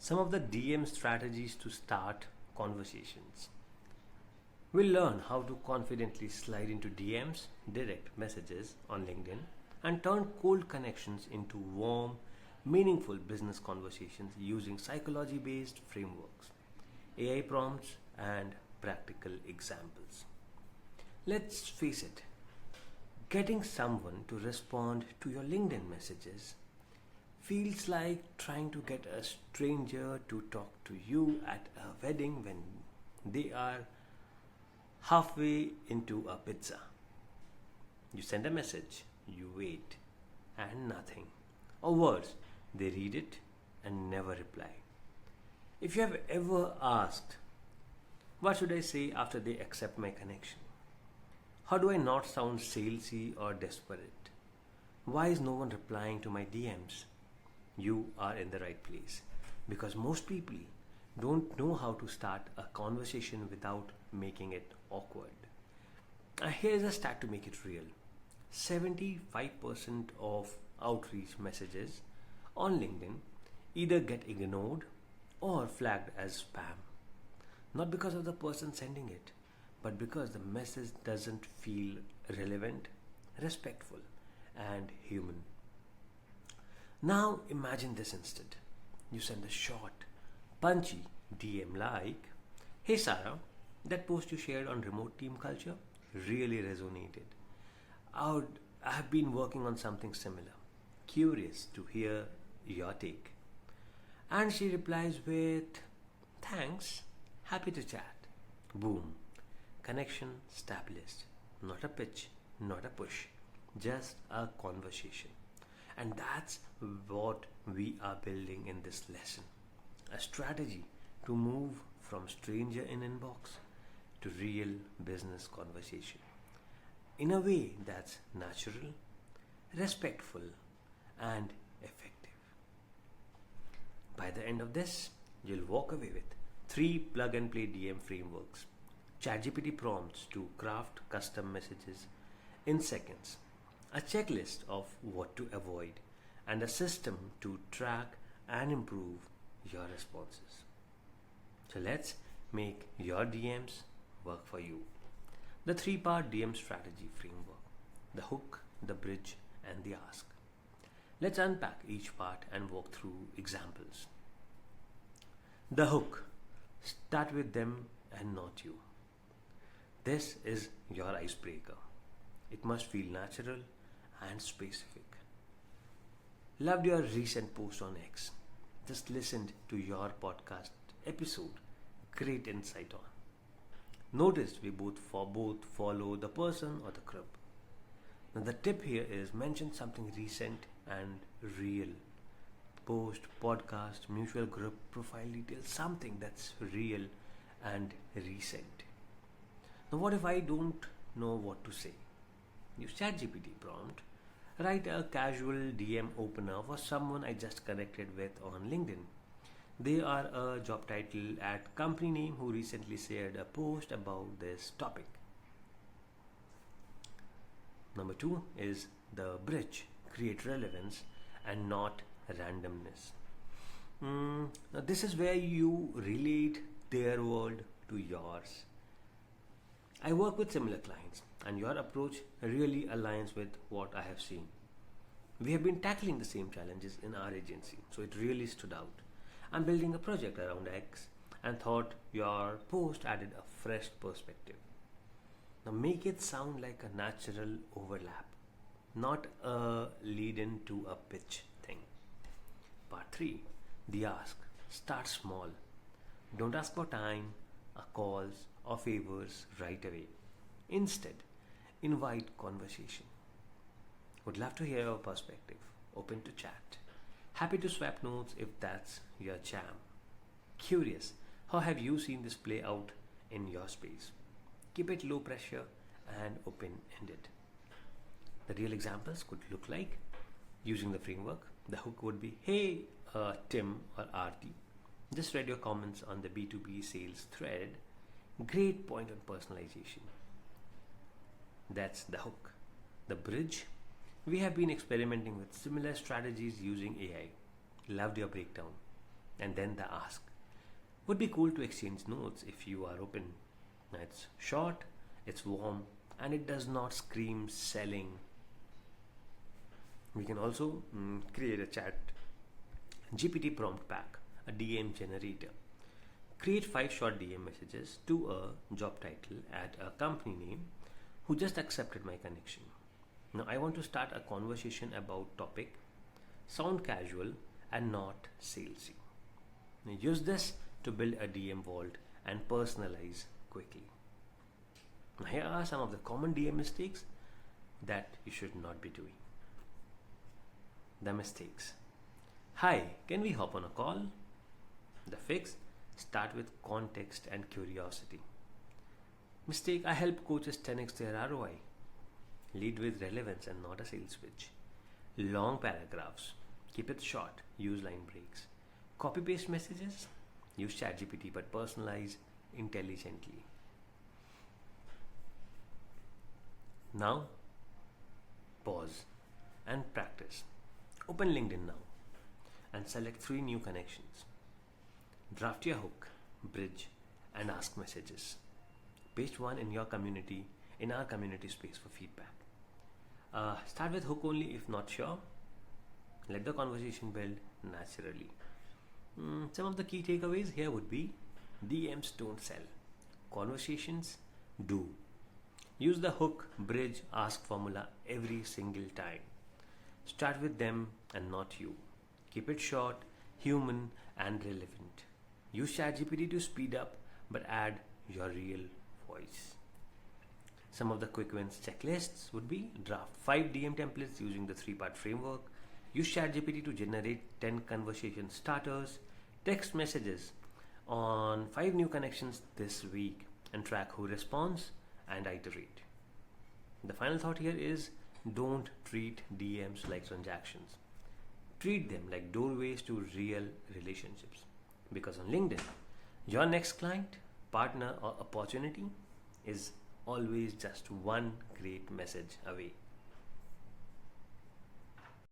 some of the DM strategies to start conversations. We'll learn how to confidently slide into DMs, direct messages on LinkedIn, and turn cold connections into warm, meaningful business conversations using psychology based frameworks, AI prompts, and practical examples. Let's face it, getting someone to respond to your LinkedIn messages feels like trying to get a stranger to talk to you at a wedding when they are halfway into a pizza. You send a message, you wait, and nothing. Or worse, they read it and never reply. If you have ever asked, what should I say after they accept my connection? How do I not sound salesy or desperate? Why is no one replying to my DMs? You are in the right place because most people don't know how to start a conversation without making it awkward. Here's a stat to make it real: 75% of outreach messages on LinkedIn either get ignored or flagged as spam. Not because of the person sending it, but because the message doesn't feel relevant, respectful, and human. Now imagine this instead. You send a short, punchy DM like, "Hey Sarah, that post you shared on remote team culture really resonated. I have been working on something similar. Curious to hear your take." And she replies with, "Thanks, happy to chat." Boom. Connection established. Not a pitch, not a push, just a conversation. And that's what we are building in this lesson: a strategy to move from stranger in inbox to real business conversation in a way that's natural, respectful, and effective. By the end of this, you'll walk away with 3 plug and play DM frameworks, ChatGPT prompts to craft custom messages in seconds, a checklist of what to avoid, and a system to track and improve your responses. So let's make your DMs work for you. The 3-part DM strategy framework: the hook, the bridge, and the ask. Let's unpack each part and walk through examples. The hook: start with them and not you. This is your icebreaker. It must feel natural and specific. Loved your recent post on X. Just listened to your podcast episode. Great insight on. Noticed we both follow the person or the group. Now the tip here is mention something recent and real. Post, podcast, mutual group, profile details, something that's real and recent. Now what if I don't know what to say? Use ChatGPT prompt. Write a casual DM opener for someone I just connected with on LinkedIn. They are a job title at company name who recently shared a post about this topic. Number 2 is the bridge. Create relevance and not randomness. Now this is where you relate their world to yours. I work with similar clients, and your approach really aligns with what I have seen. We have been tackling the same challenges in our agency, so it really stood out. I'm building a project around X and thought your post added a fresh perspective. Now make it sound like a natural overlap, not a lead in to a pitch thing. Part 3: the ask. Start small. Don't ask for time, calls, or favors right away. Instead, invite conversation. Would love to hear your perspective. Open to chat. Happy to swap notes if that's your jam. Curious, how have you seen this play out in your space? Keep it low pressure and open ended. The real examples could look like, using the framework, the hook would be, "Hey, Tim or Arti, just read your comments on the B2B sales thread. Great point on personalization." That's the hook. The bridge: we have been experimenting with similar strategies using AI. Loved your breakdown. And then the ask. Would be cool to exchange notes if you are open. It's short, it's warm, and it does not scream selling. We can also create a chat GPT prompt pack, a DM generator. Create 5 short DM messages to a job title at a company name who just accepted my connection. Now I want to start a conversation about topic, sound casual and not salesy. Now use this to build a DM vault and personalize quickly. Now here are some of the common DM mistakes that you should not be doing. The mistakes. Hi, can we hop on a call? The fix. Start with context and curiosity. Mistake. I help coaches 10x their ROI. Lead with relevance and not a sales pitch. Long paragraphs. Keep it short. Use line breaks. Copy paste messages. Use ChatGPT but personalize intelligently. Now, pause and practice. Open LinkedIn now and select 3 new connections. Draft your hook, bridge, and ask messages. Paste one in your community, in our community space for feedback. Start with hook only if not sure. Let the conversation build naturally. Some of the key takeaways here would be DMs don't sell. Conversations do. Use the hook, bridge, ask formula every single time. Start with them and not you. Keep it short, human, and relevant. Use ChatGPT to speed up, but add your real voice. Some of the quick wins checklists would be draft 5 DM templates using the 3-part framework. Use ChatGPT to generate 10 conversation starters. Text messages on 5 new connections this week and track who responds and iterate. The final thought here is don't treat DMs like transactions. Treat them like doorways to real relationships. Because on LinkedIn, your next client, partner, or opportunity is always just one great message away.